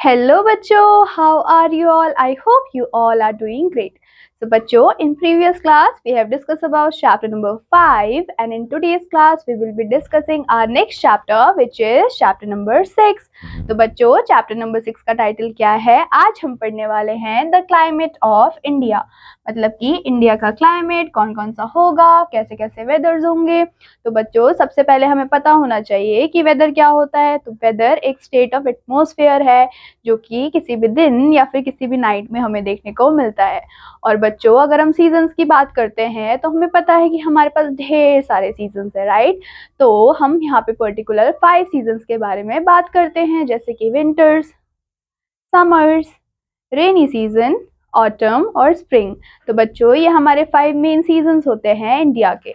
Hello बच्चों, how are you all? I hope you all are doing great. So बच्चों, in previous class we have discussed about chapter number 5 and in today's class we will be discussing our next chapter which is chapter number 6. तो बच्चों chapter number 6 का title क्या है? आज हम पढ़ने वाले हैं द क्लाइमेट ऑफ इंडिया, मतलब कि इंडिया का क्लाइमेट कौन कौन सा होगा, कैसे कैसे वेदर्स होंगे। तो बच्चों सबसे पहले हमें पता होना चाहिए कि वेदर क्या होता है। तो वेदर एक स्टेट ऑफ एटमॉस्फेयर है जो कि किसी भी दिन या फिर किसी भी नाइट में हमें देखने को मिलता है। और बच्चों अगर हम सीजन्स की बात करते हैं तो हमें पता है कि हमारे पास ढेर सारे सीजन्स है, राइट। तो हम यहाँ पे पर्टिकुलर 5 सीजन्स के बारे में बात करते हैं, जैसे कि winters, summers, rainy season, autumn और स्प्रिंग। तो बच्चों ये हमारे 5 मेन सीजन्स होते हैं इंडिया के।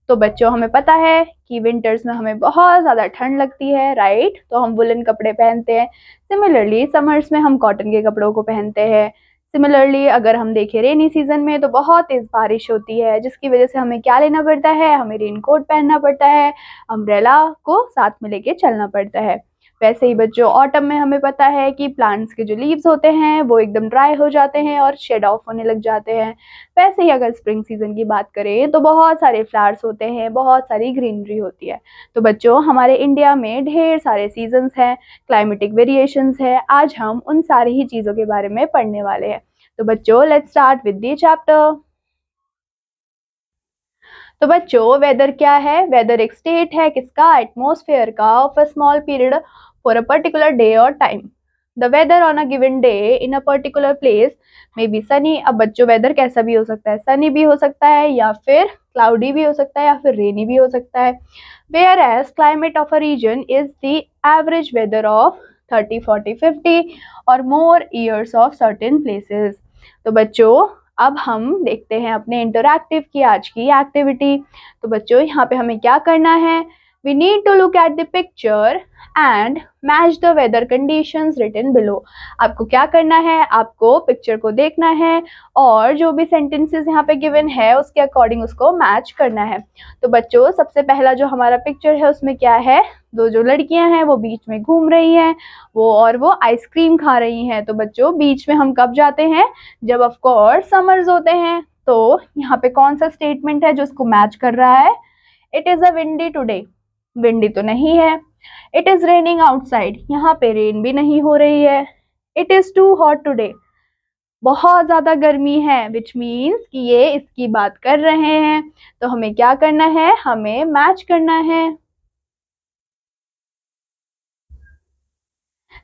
तो बच्चों हमें पता है कि विंटर्स में हमें बहुत ज़्यादा ठंड लगती है, राइट, तो हम वुलन कपड़े पहनते हैं। सिमिलरली समर्स में हम कॉटन के कपड़ों को पहनते हैं। सिमिलरली अगर हम देखें रेनी सीजन में तो बहुत तेज़ बारिश होती है, जिसकी वजह से हमें क्या लेना पड़ता है, हमें रेनकोट पहनना पड़ता है, अम्ब्रेला को साथ में लेके चलना पड़ता है। वैसे ही बच्चों ऑटम में हमें पता है कि प्लांट्स के जो लीव्स होते हैं वो एकदम ड्राई हो जाते हैं और शेड ऑफ होने लग जाते हैं। वैसे ही अगर स्प्रिंग सीजन की बात करें तो बहुत सारे फ्लावर्स होते हैं, बहुत सारी ग्रीनरी होती है। तो बच्चों हमारे इंडिया में ढेर सारे सीजन्स हैं, क्लाइमेटिक वेरिएशंस है। आज हम उन सारी ही चीज़ों के बारे में पढ़ने वाले हैं। तो बच्चों let's start with the chapter. तो बच्चों वेदर क्या है? वेदर एक स्टेट है किसका? एटमॉस्फेयर का, of a small period for a particular day और time. The weather on a given day in a particular place may be sunny. अब बच्चों वेदर कैसा भी हो सकता है, सनी भी हो सकता है या फिर क्लाउडी भी हो सकता है या फिर रेनी भी हो सकता है। Whereas climate of a region is the average weather of 30, 40, 50 और more years of certain places. तो बच्चों अब हम देखते हैं अपने इंटरैक्टिव की आज की एक्टिविटी। तो बच्चों यहाँ पे हमें क्या करना है? We need to look at the picture and match the weather conditions written below. आपको क्या करना है? आपको पिक्चर को देखना है और जो भी सेंटेंसेस यहाँ पे गिवन है उसके अकॉर्डिंग उसको मैच करना है। तो बच्चों सबसे पहला जो हमारा पिक्चर है उसमें क्या है? दो जो लड़कियां हैं वो बीच में घूम रही हैं, वो आइसक्रीम खा रही हैं। तो बच्चों बीच में हम कब जाते हैं? जब ऑफ कोर्स समर्स होते हैं। तो यहाँ पे कौन सा स्टेटमेंट है जो इसको मैच कर रहा है? It is a windy today. Windy तो नहीं है। इट इज रेनिंग आउटसाइड, यहाँ पे रेन भी नहीं हो रही है। It is too hot today, बहुत ज्यादा गर्मी है, विच मीन्स कि ये इसकी बात कर रहे हैं। तो हमें क्या करना है? हमें मैच करना है।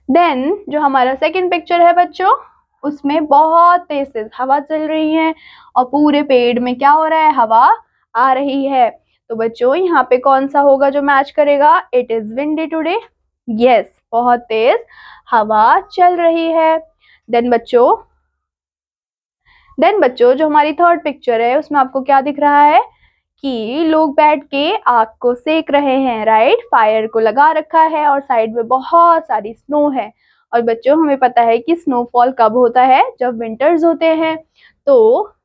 देन जो हमारा सेकंड पिक्चर है बच्चों उसमें बहुत तेज तेज हवा चल रही है और पूरे पेड़ में क्या हो रहा है? हवा आ रही है। तो बच्चों यहाँ पे कौन सा होगा जो मैच करेगा? It is windy today. Yes, बहुत तेज हवा चल रही है। देन बच्चों जो हमारी थर्ड पिक्चर है उसमें आपको क्या दिख रहा है? कि लोग बैठ के आग को सेक रहे हैं, राइट, फायर को लगा रखा है और साइड में बहुत सारी स्नो है। और बच्चों हमें पता है कि स्नोफॉल कब होता है? जब विंटर्स होते हैं। तो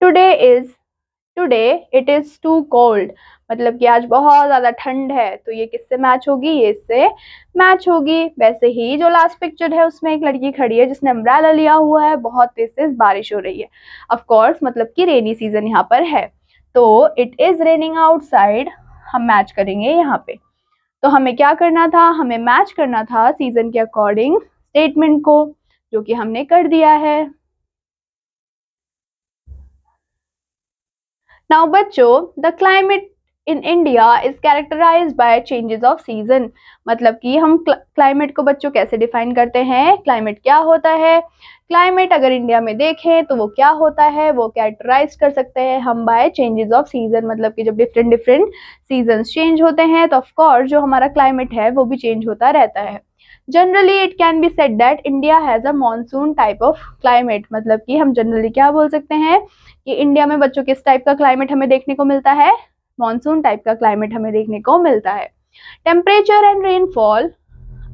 today is today it is too cold, मतलब कि आज बहुत ज्यादा ठंड है। तो ये किससे मैच होगी? ये इससे मैच होगी। वैसे ही जो लास्ट पिक्चर है उसमें एक लड़की खड़ी है जिसने अम्ब्रेला लिया हुआ है, बहुत तेज तेज बारिश हो रही है। ऑफ कोर्स मतलब कि रेनी सीजन यहाँ पर है। तो इट इज रेनिंग आउटसाइड हम मैच करेंगे यहाँ पे। तो हमें क्या करना था? हमें मैच करना था सीजन के अकॉर्डिंग स्टेटमेंट को, जो कि हमने कर दिया है। नाउ बच्चों the climate in India is characterised by changes of season. मतलब कि हम क्लाइमेट को बच्चों कैसे डिफाइन करते हैं? क्लाइमेट क्या होता है? क्लाइमेट अगर इंडिया में देखें तो वो क्या होता है? वो कैरेक्टराइज कर सकते हैं हम बाय चेंजेस ऑफ सीजन, मतलब कि जब डिफरेंट डिफरेंट सीजन्स चेंज होते हैं तो ऑफकोर्स जो हमारा क्लाइमेट है वो भी चेंज होता रहता है। Generally it can be said that India has a monsoon type of climate. मतलब कि हम जनरली क्या बोल सकते हैं कि इंडिया में बच्चों किस टाइप का क्लाइमेट हमें देखने को मिलता है? मॉनसून टाइप का क्लाइमेट हमें देखने को मिलता है। Temperature and rainfall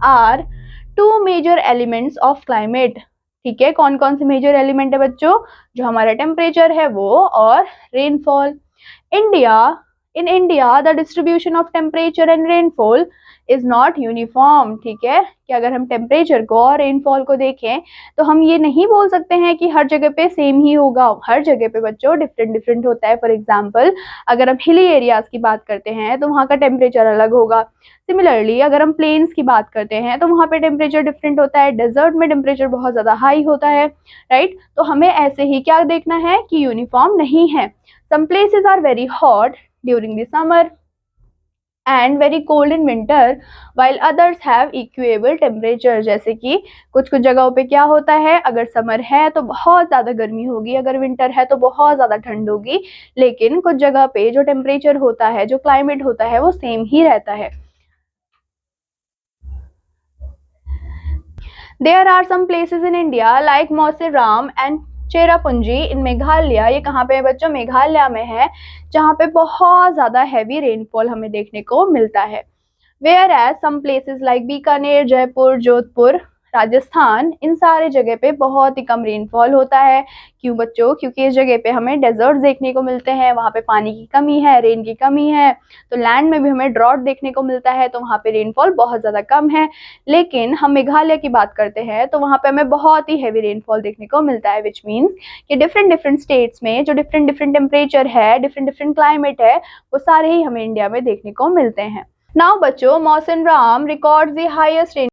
are two major elements of climate. ठीक है, कौन कौन से मेजर एलिमेंट है बच्चों? जो हमारा टेम्परेचर है वो और rainfall. India in India the distribution of temperature and rainfall is not uniform. ठीक है, कि अगर हम टेम्परेचर को और रेनफॉल को देखें तो हम ये नहीं बोल सकते हैं कि हर जगह पे सेम ही होगा। हर जगह पे बच्चों डिफरेंट डिफरेंट होता है। फॉर एग्जाम्पल अगर हम हिली एरियाज की बात करते हैं तो वहाँ का टेम्परेचर अलग होगा। सिमिलरली अगर हम प्लेन्स की बात करते हैं तो वहाँ पे टेम्परेचर डिफरेंट होता है। डेजर्ट में टेम्परेचर बहुत ज़्यादा हाई होता है, राइट। तो हमें ऐसे ही क्या देखना है कि यूनिफॉर्म नहीं है। Some places are very hot during the summer and very cold in winter while others have equable temperature. जैसे कि कुछ कुछ जगहों पे क्या होता है, अगर समर है तो बहुत ज़्यादा गर्मी होगी, अगर विंटर है तो बहुत ज़्यादा ठंड होगी, लेकिन कुछ जगह पे जो टेम्परेचर होता है, जो क्लाइमेट होता है, वो सेम ही रहता है। There are some places in India like Mausiram and Cherrapunji इन मेघालय, ये कहाँ पे है बच्चों, मेघालय में है, जहाँ पे बहुत ज़्यादा हैवी रेनफॉल हमें देखने को मिलता है। Whereas some places like Bikaner, Jaipur, Jodhpur, Rajasthan, इन सारे जगह पे बहुत ही कम रेनफॉल होता है। क्यों बच्चों, क्योंकि इस जगह पे हमें डेजर्ट देखने को मिलते हैं, वहाँ पे पानी की कमी है, रेन की कमी है, तो लैंड में भी हमें ड्रॉट देखने को मिलता है, तो वहाँ पे रेनफॉल बहुत ज़्यादा कम है। लेकिन हम मेघालय की बात करते हैं तो वहाँ पे हमें बहुत ही हैवी रेनफॉल देखने को मिलता है, विच मीन्स कि डिफरेंट डिफरेंट स्टेट्स में जो डिफरेंट डिफरेंट टेम्परेचर है, डिफरेंट डिफरेंट क्लाइमेट है, वो सारे ही हमें इंडिया में देखने को मिलते हैं। नाउ बच्चों, मौसिनराम रिकॉर्ड्स द हाईएस्ट